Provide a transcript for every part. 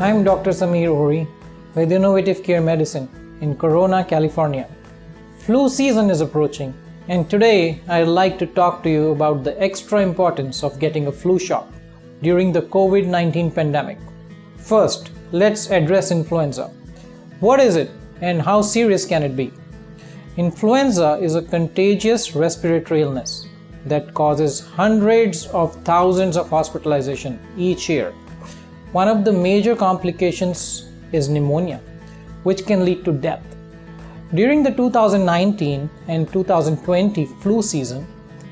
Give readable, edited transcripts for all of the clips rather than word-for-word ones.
I'm Dr. Ohri with Innovative Care Medicine in Corona, California. Flu season is approaching, and today I'd like to talk to you about the extra importance of getting a flu shot during the COVID-19 pandemic. First, let's address influenza. What is it and how serious can it be? Influenza is a contagious respiratory illness that causes hundreds of thousands of hospitalizations each year. One of the major complications is pneumonia, which can lead to death. During the 2019 and 2020 flu season,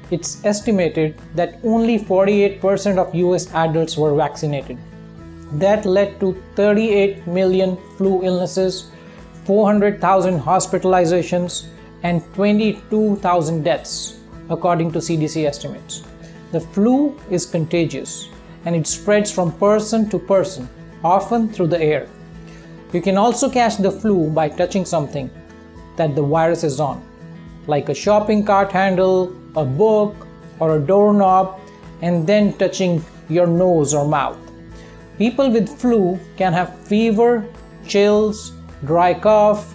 it's estimated that only 48% of US adults were vaccinated. That led to 38 million flu illnesses, 400,000 hospitalizations, and 22,000 deaths, according to CDC estimates. The flu is contagious and it spreads from person to person, often through the air. You can also catch the flu by touching something that the virus is on, like a shopping cart handle, a book, or a doorknob, and then touching your nose or mouth. People with flu can have fever, chills, dry cough,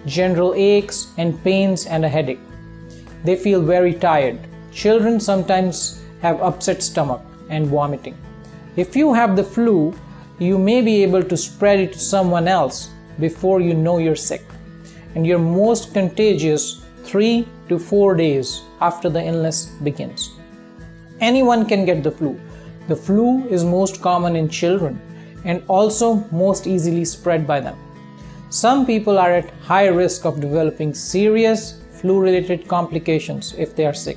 general aches and pains, and a headache. They feel very tired. Children sometimes have upset stomach and vomiting. If you have the flu, you may be able to spread it to someone else before you know you're sick. And you're most contagious 3 to 4 days after the illness begins. Anyone can get the flu. The flu is most common in children and also most easily spread by them. Some people are at high risk of developing serious flu-related complications if they are sick.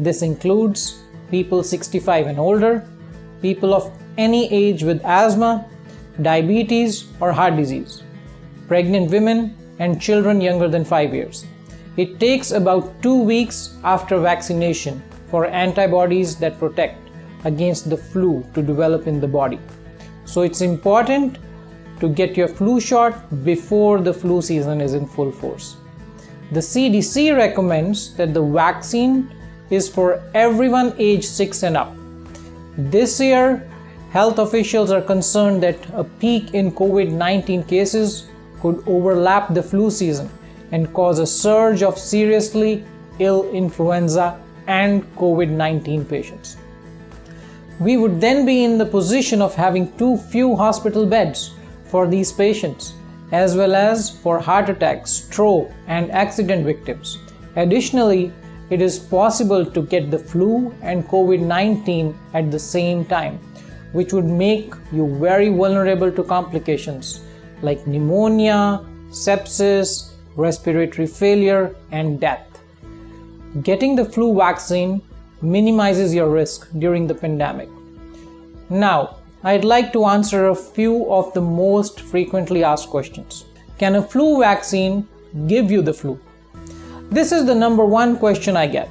This includes people 65 and older, people of any age with asthma, diabetes, or heart disease, pregnant women, and children younger than 5 years. It takes about 2 weeks after vaccination for antibodies that protect against the flu to develop in the body. So it's important to get your flu shot before the flu season is in full force. The CDC recommends that the vaccine is for everyone age 6 and up. This year, health officials are concerned that a peak in COVID-19 cases could overlap the flu season and cause a surge of seriously ill influenza and COVID-19 patients. We would then be in the position of having too few hospital beds for these patients, as well as for heart attacks, stroke, and accident victims. Additionally, it is possible to get the flu and COVID-19 at the same time, which would make you very vulnerable to complications like pneumonia, sepsis, respiratory failure, and death. Getting the flu vaccine minimizes your risk during the pandemic. Now, I'd like to answer a few of the most frequently asked questions. Can a flu vaccine give you the flu? This is the number one question I get.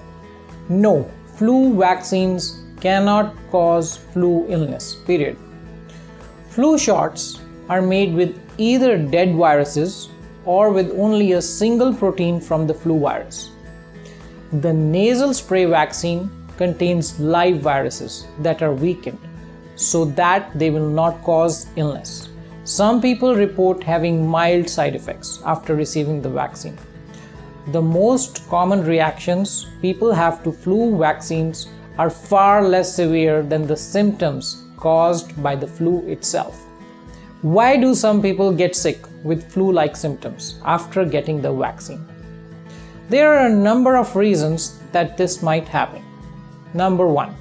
No, flu vaccines cannot cause flu illness, period. Flu shots are made with either dead viruses or with only a single protein from the flu virus. The nasal spray vaccine contains live viruses that are weakened so that they will not cause illness. Some people report having mild side effects after receiving the vaccine. The most common reactions people have to flu vaccines are far less severe than the symptoms caused by the flu itself. Why do some people get sick with flu-like symptoms after getting the vaccine? There are a number of reasons that this might happen. Number one,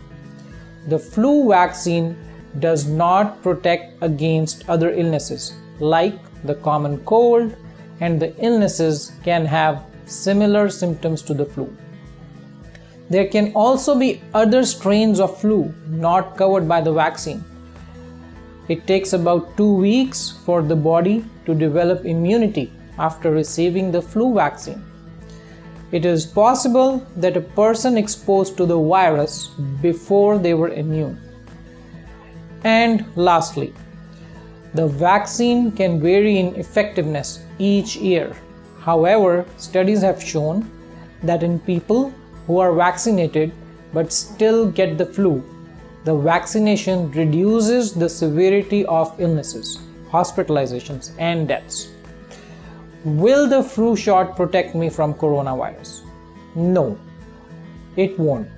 the flu vaccine does not protect against other illnesses like the common cold, and the illnesses can have similar symptoms to the flu. There can also be other strains of flu not covered by the vaccine. It takes about 2 weeks for the body to develop immunity after receiving the flu vaccine. It is possible that a person exposed to the virus before they were immune. And lastly, the vaccine can vary in effectiveness each year. However, studies have shown that in people who are vaccinated but still get the flu, the vaccination reduces the severity of illnesses hospitalizations, and deaths. Will the flu shot protect me from coronavirus? No, it won't.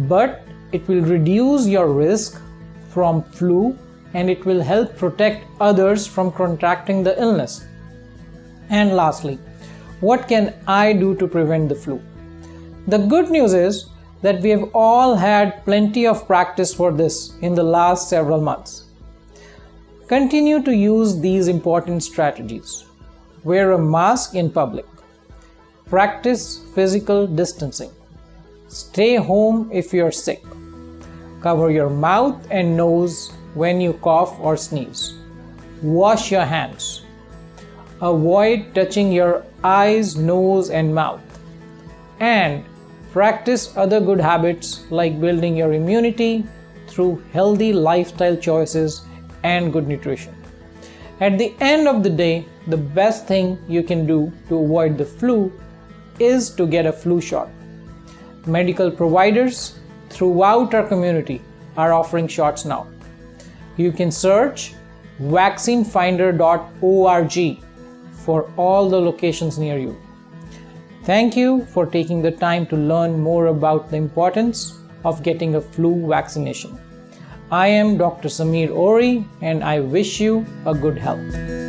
But it will reduce your risk from flu and it will help protect others from contracting the illness. And lastly, what can I do to prevent the flu? The good news is that we have all had plenty of practice for this in the last several months. Continue to use these important strategies. Wear a mask in public. Practice physical distancing. Stay home if you're sick. Cover your mouth and nose when you cough or sneeze. Wash your hands. Avoid touching your eyes, nose, and mouth. And practice other good habits like building your immunity through healthy lifestyle choices and good nutrition. At the end of the day, the best thing you can do to avoid the flu is to get a flu shot. Medical providers throughout our community are offering shots now. You can search vaccinefinder.org for all the locations near you. Thank you for taking the time to learn more about the importance of getting a flu vaccination. I am Dr. Sameer Ohri and I wish you a good health.